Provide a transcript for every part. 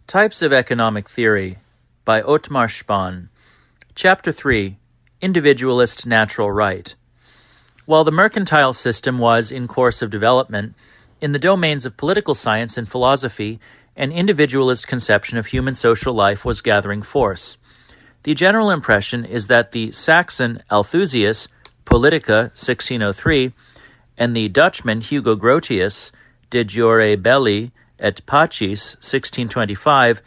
Types of Economic Theory by Othmar Spann. Chapter 3. Individualist Natural Right. While the mercantile system was in course of development, in the domains of political science and philosophy, an individualist conception of human social life was gathering force. The general impression is that the Saxon Althusius, Politica 1603, and the Dutchman Hugo Grotius, De Jure Belli et Pacis 1625,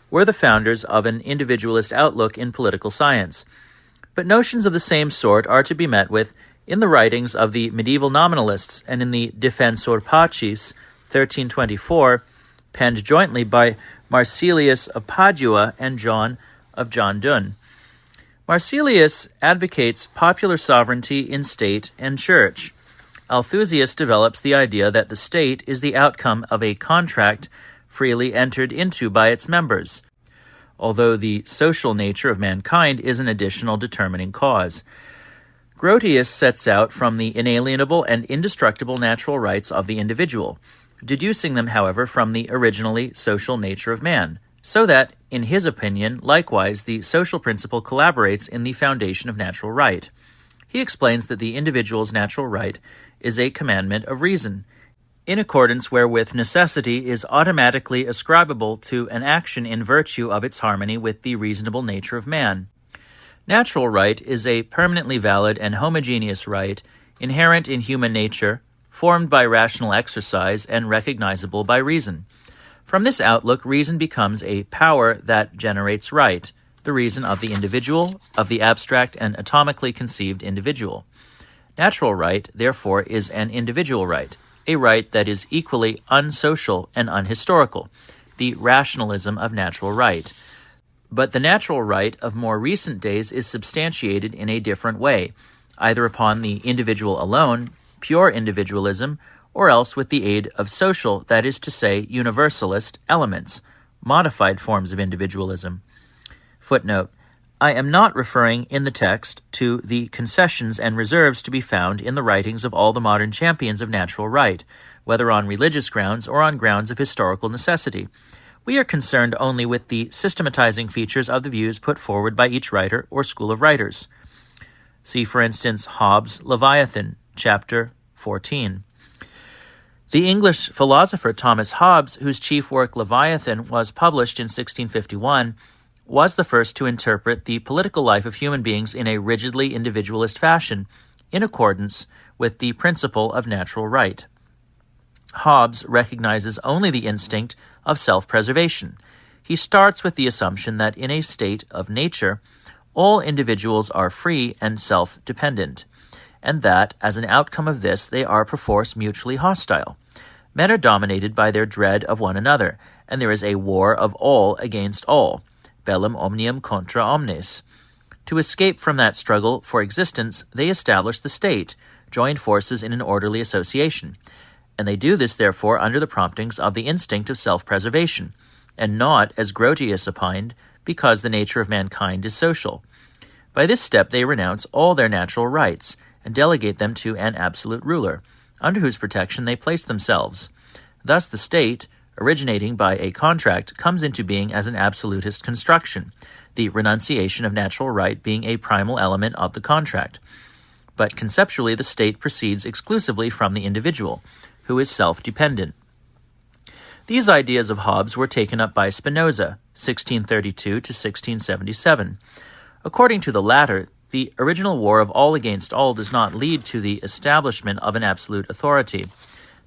were the founders of an individualist outlook in political science. But notions of the same sort are to be met with in the writings of the medieval nominalists and in the Defensor Pacis 1324, penned jointly by Marsilius of Padua and John of John Donne. Marsilius advocates popular sovereignty in state and church. Althusius develops the idea that the state is the outcome of a contract freely entered into by its members, although the social nature of mankind is an additional determining cause. Grotius sets out from the inalienable and indestructible natural rights of the individual, deducing them, however, from the originally social nature of man, so that, in his opinion, likewise the social principle collaborates in the foundation of natural right. He explains that the individual's natural right is a commandment of reason, in accordance wherewith necessity is automatically ascribable to an action in virtue of its harmony with the reasonable nature of man. Natural right is a permanently valid and homogeneous right, inherent in human nature, formed by rational exercise, and recognizable by reason. From this outlook, reason becomes a power that generates right, the reason of the individual, of the abstract and atomically conceived individual. Natural right, therefore, is an individual right, a right that is equally unsocial and unhistorical, the rationalism of natural right. But the natural right of more recent days is substantiated in a different way, either upon the individual alone, pure individualism, or else with the aid of social, that is to say, universalist elements, modified forms of individualism. Footnote: I am not referring in the text to the concessions and reserves to be found in the writings of all the modern champions of natural right, whether on religious grounds or on grounds of historical necessity. We are concerned only with the systematizing features of the views put forward by each writer or school of writers. See, for instance, Hobbes' Leviathan, chapter 14. The English philosopher Thomas Hobbes, whose chief work Leviathan was published in 1651, was the first to interpret the political life of human beings in a rigidly individualist fashion, in accordance with the principle of natural right. Hobbes recognizes only the instinct of self-preservation. He starts with the assumption that in a state of nature, all individuals are free and self-dependent, and that, as an outcome of this, they are perforce mutually hostile. Men are dominated by their dread of one another, and there is a war of all against all, bellum omnium contra omnes. To escape from that struggle for existence, they establish the state, join forces in an orderly association, and they do this, therefore, under the promptings of the instinct of self-preservation, and not, as Grotius opined, because the nature of mankind is social. By this step they renounce all their natural rights, and delegate them to an absolute ruler, under whose protection they place themselves. Thus the state, originating by a contract, comes into being as an absolutist construction, the renunciation of natural right being a primal element of the contract. But conceptually the state proceeds exclusively from the individual, who is self-dependent. These ideas of Hobbes were taken up by Spinoza, 1632 to 1677. According to the latter, the original war of all against all does not lead to the establishment of an absolute authority.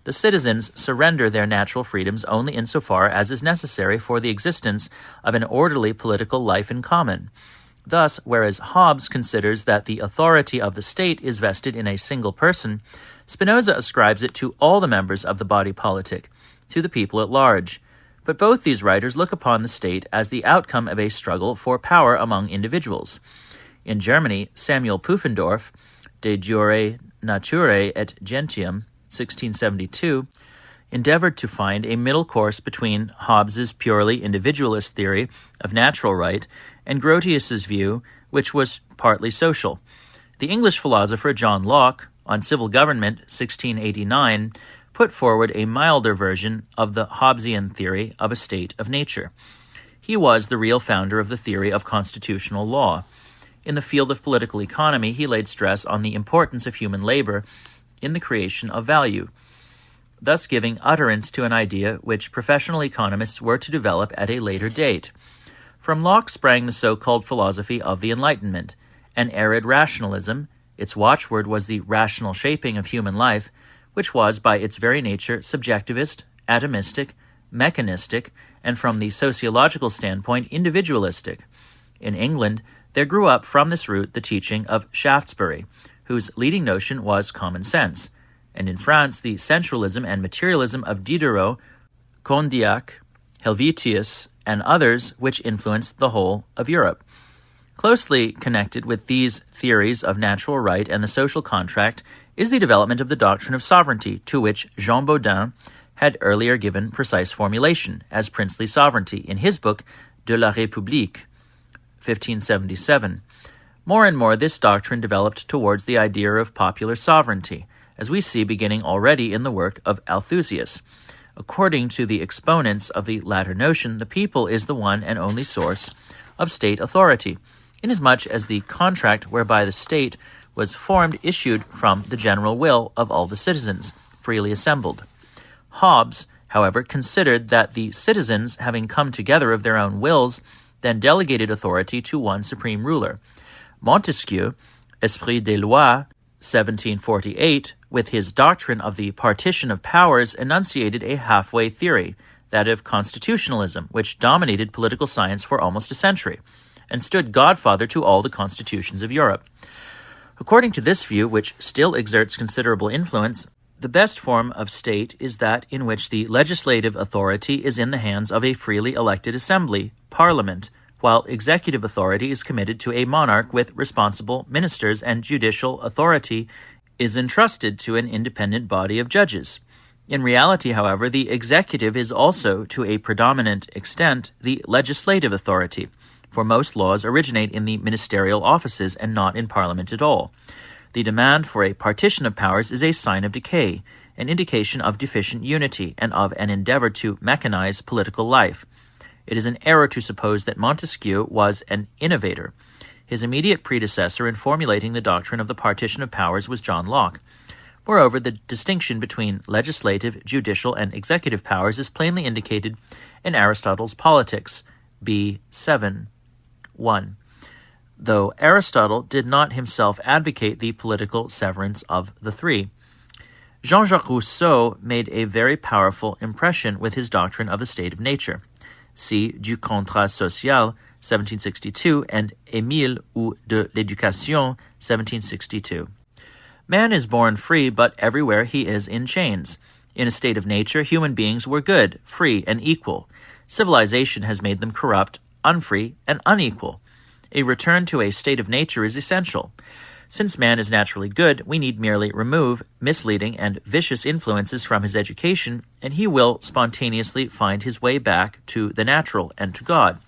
The citizens surrender their natural freedoms only insofar as is necessary for the existence of an orderly political life in common. Thus, whereas Hobbes considers that the authority of the state is vested in a single person, Spinoza ascribes it to all the members of the body politic, to the people at large. But both these writers look upon the state as the outcome of a struggle for power among individuals. In Germany, Samuel Pufendorf, De Jure Naturae et Gentium, 1672, endeavored to find a middle course between Hobbes's purely individualist theory of natural right and Grotius's view, which was partly social. The English philosopher John Locke, on civil government, 1689, put forward a milder version of the Hobbesian theory of a state of nature. He was the real founder of the theory of constitutional law. In the field of political economy, he laid stress on the importance of human labor in the creation of value, thus giving utterance to an idea which professional economists were to develop at a later date. From Locke sprang the so-called philosophy of the Enlightenment, an arid rationalism. Its watchword was the rational shaping of human life, which was by its very nature subjectivist, atomistic, mechanistic, and from the sociological standpoint individualistic. In England, there grew up from this root the teaching of Shaftesbury, whose leading notion was common sense, and in France the sensualism and materialism of Diderot, Condillac, Helvetius, and others which influenced the whole of Europe. Closely connected with these theories of natural right and the social contract is the development of the doctrine of sovereignty, to which Jean Bodin had earlier given precise formulation as princely sovereignty in his book De la République, 1577. More and more this doctrine developed towards the idea of popular sovereignty, as we see beginning already in the work of Althusius. According to the exponents of the latter notion, the people is the one and only source of state authority, inasmuch as the contract whereby the state was formed issued from the general will of all the citizens, freely assembled. Hobbes, however, considered that the citizens, having come together of their own wills, then delegated authority to one supreme ruler. Montesquieu, Esprit des Lois, 1748, with his doctrine of the partition of powers, enunciated a halfway theory, that of constitutionalism, which dominated political science for almost a century, and stood godfather to all the constitutions of Europe. According to this view, which still exerts considerable influence, the best form of state is that in which the legislative authority is in the hands of a freely elected assembly, parliament, while executive authority is committed to a monarch with responsible ministers and judicial authority is entrusted to an independent body of judges. In reality, however, the executive is also, to a predominant extent, the legislative authority, for most laws originate in the ministerial offices and not in Parliament at all. The demand for a partition of powers is a sign of decay, an indication of deficient unity, and of an endeavor to mechanize political life. It is an error to suppose that Montesquieu was an innovator. His immediate predecessor in formulating the doctrine of the partition of powers was John Locke. Moreover, the distinction between legislative, judicial, and executive powers is plainly indicated in Aristotle's Politics, B. 7:1, though Aristotle did not himself advocate the political severance of the three. Jean-Jacques Rousseau made a very powerful impression with his doctrine of the state of nature. See Du contrat social, 1762, and Émile ou de l'éducation, 1762. Man is born free, but everywhere he is in chains. In a state of nature, human beings were good, free, and equal. Civilization has made them corrupt, unfree, and unequal. A return to a state of nature is essential. Since man is naturally good, we need merely remove misleading and vicious influences from his education, and he will spontaneously find his way back to the natural and to God.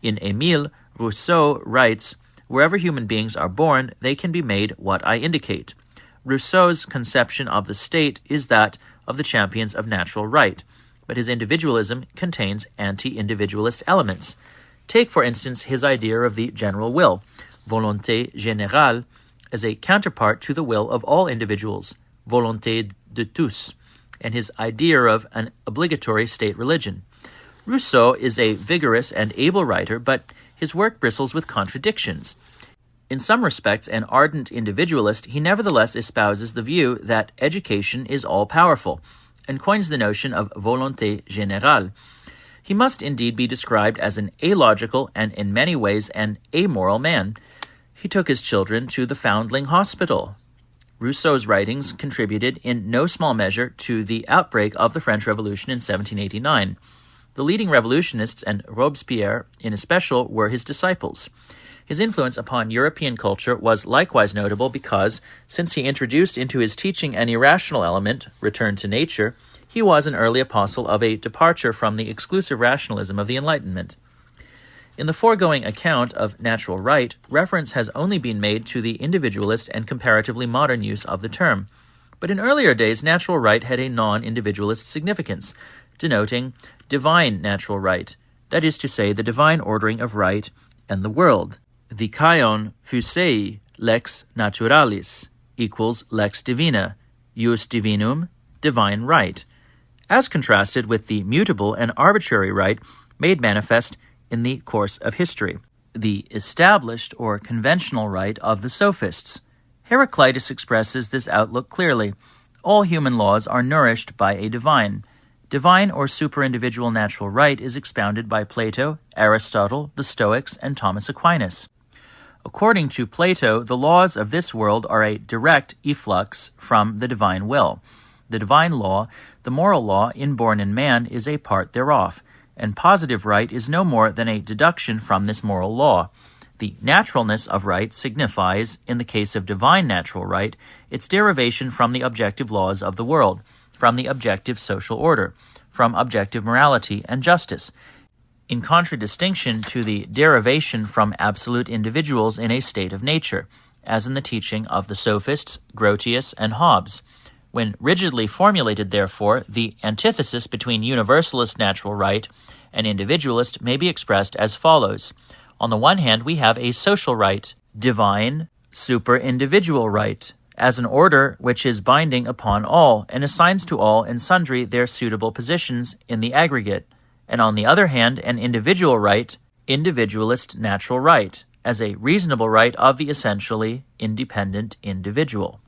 In Émile, Rousseau writes, "Wherever human beings are born, they can be made what I indicate." Rousseau's conception of the state is that of the champions of natural right, but his individualism contains anti-individualist elements. Take, for instance, his idea of the general will, volonté générale, as a counterpart to the will of all individuals, volonté de tous, and his idea of an obligatory state religion. Rousseau is a vigorous and able writer, but his work bristles with contradictions. In some respects an ardent individualist, he nevertheless espouses the view that education is all-powerful, and coins the notion of volonté générale. He must indeed be described as an alogical and in many ways an amoral man. He took his children to the Foundling Hospital. Rousseau's writings contributed in no small measure to the outbreak of the French Revolution in 1789. The leading revolutionists, and Robespierre in especial, were his disciples. His influence upon European culture was likewise notable because, since he introduced into his teaching an irrational element, return to nature, he was an early apostle of a departure from the exclusive rationalism of the Enlightenment. In the foregoing account of natural right, reference has only been made to the individualist and comparatively modern use of the term. But in earlier days, natural right had a non-individualist significance, denoting divine natural right, that is to say, the divine ordering of right and the world. The kaion fusei lex naturalis equals lex divina, jus divinum, divine right, as contrasted with the mutable and arbitrary right made manifest in the course of history, the established or conventional right of the sophists. Heraclitus expresses this outlook clearly. All human laws are nourished by a divine. Divine or superindividual natural right is expounded by Plato, Aristotle, the Stoics, and Thomas Aquinas. According to Plato, the laws of this world are a direct efflux from the divine will. The divine law, the moral law inborn in man, is a part thereof, and positive right is no more than a deduction from this moral law. The naturalness of right signifies, in the case of divine natural right, its derivation from the objective laws of the world, from the objective social order, from objective morality and justice, in contradistinction to the derivation from absolute individuals in a state of nature, as in the teaching of the sophists Grotius and Hobbes. When rigidly formulated, therefore, the antithesis between universalist natural right and individualist may be expressed as follows. On the one hand, we have a social right, divine, super-individual right, as an order which is binding upon all and assigns to all and sundry their suitable positions in the aggregate, and on the other hand, an individual right, individualist natural right, as a reasonable right of the essentially independent individual.